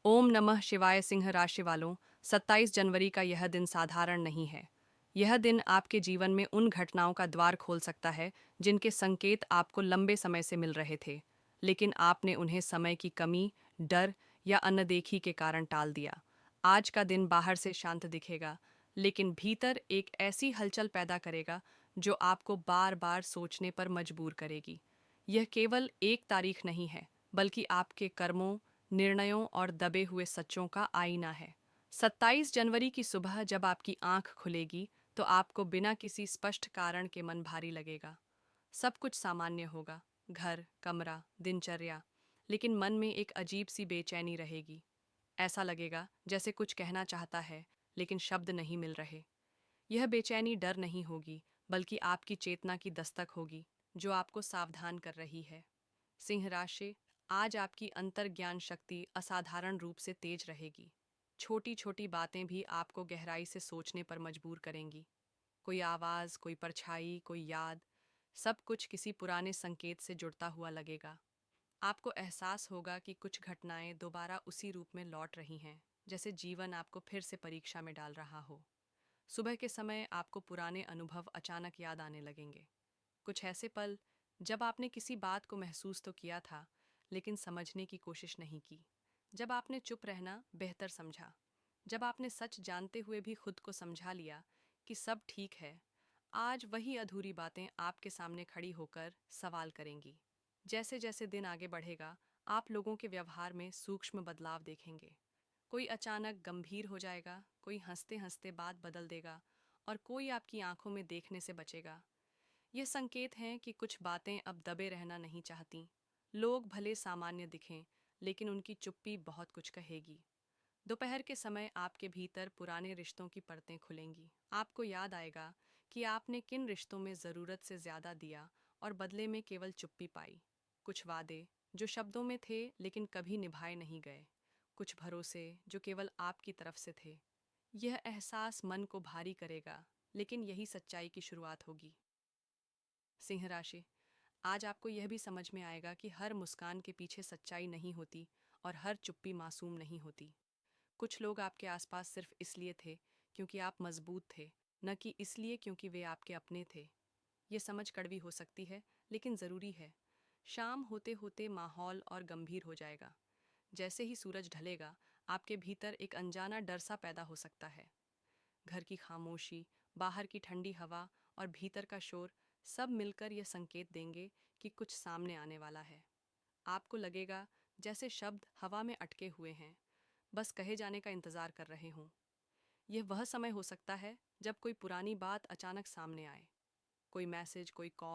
ओम नमः शिवाय। सिंह राशि वालों, 27 जनवरी का यह दिन साधारण नहीं है। यह दिन आपके जीवन में उन घटनाओं का द्वार खोल सकता है जिनके संकेत आपको लंबे समय से मिल रहे थे, लेकिन आपने उन्हें समय की कमी, डर या अनदेखी के कारण टाल दिया। आज का दिन बाहर से शांत दिखेगा, लेकिन भीतर एक ऐसी हलचल पैदा करेगा जो आपको बार बार सोचने पर मजबूर करेगी। यह केवल एक तारीख नहीं है, बल्कि आपके कर्मों, निर्णयों और दबे हुए सच्चों का आईना है। 27 जनवरी की सुबह जब आपकी आंख खुलेगी, तो आपको बिना किसी स्पष्ट कारण के मन भारी लगेगा। सब कुछ सामान्य होगा, घर, कमरा, दिनचर्या, लेकिन मन में एक अजीब सी बेचैनी रहेगी। ऐसा लगेगा जैसे कुछ कहना चाहता है, लेकिन शब्द नहीं मिल रहे। यह बेचैनी डर नहीं होगी, बल्कि आपकी चेतना की दस्तक होगी, जो आपको सावधान कर रही है। सिंह राशि, आज आपकी अंतर्ज्ञान शक्ति असाधारण रूप से तेज रहेगी। छोटी छोटी बातें भी आपको गहराई से सोचने पर मजबूर करेंगी। कोई आवाज़, कोई परछाई, कोई याद, सब कुछ किसी पुराने संकेत से जुड़ता हुआ लगेगा। आपको एहसास होगा कि कुछ घटनाएं दोबारा उसी रूप में लौट रही हैं, जैसे जीवन आपको फिर से परीक्षा में डाल रहा हो। सुबह के समय आपको पुराने अनुभव अचानक याद आने लगेंगे। कुछ ऐसे पल जब आपने किसी बात को महसूस तो किया था, लेकिन समझने की कोशिश नहीं की। जब आपने चुप रहना बेहतर समझा। जब आपने सच जानते हुए भी खुद को समझा लिया कि सब ठीक है। आज वही अधूरी बातें आपके सामने खड़ी होकर सवाल करेंगी। जैसे जैसे दिन आगे बढ़ेगा, आप लोगों के व्यवहार में सूक्ष्म बदलाव देखेंगे। कोई अचानक गंभीर हो जाएगा, कोई हंसते हंसते बात बदल देगा, और कोई आपकी आंखों में देखने से बचेगा। ये संकेत हैं कि कुछ बातें अब दबे रहना नहीं चाहती। लोग भले सामान्य दिखें, लेकिन उनकी चुप्पी बहुत कुछ कहेगी। दोपहर के समय आपके भीतर पुराने रिश्तों की परतें खुलेंगी। आपको याद आएगा कि आपने किन रिश्तों में ज़रूरत से ज़्यादा दिया और बदले में केवल चुप्पी पाई। कुछ वादे जो शब्दों में थे लेकिन कभी निभाए नहीं गए। कुछ भरोसे जो केवल आपकी तरफ से थे। यह एहसास मन को भारी करेगा, लेकिन यही सच्चाई की शुरुआत होगी। सिंह राशि, आज आपको यह भी समझ में आएगा कि हर मुस्कान के पीछे सच्चाई नहीं होती और हर चुप्पी मासूम नहीं होती। कुछ लोग आपके आसपास सिर्फ इसलिए थे क्योंकि आप मजबूत थे, न कि इसलिए क्योंकि वे आपके अपने थे। ये समझ कड़वी हो सकती है, लेकिन ज़रूरी है। शाम होते होते माहौल और गंभीर हो जाएगा। जैसे ही सूरज ढलेगा, आपके भीतर एक अनजाना डर सा पैदा हो सकता है। घर की खामोशी, बाहर की ठंडी हवा और भीतर का शोर, सब मिलकर यह संकेत देंगे कि कुछ सामने आने वाला है। आपको लगेगा जैसे शब्द हवा में अटके हुए हैं, बस कहे जाने का इंतज़ार कर रहे हों। यह वह समय हो सकता है जब कोई पुरानी बात अचानक सामने आए। कोई मैसेज, कोई कॉल,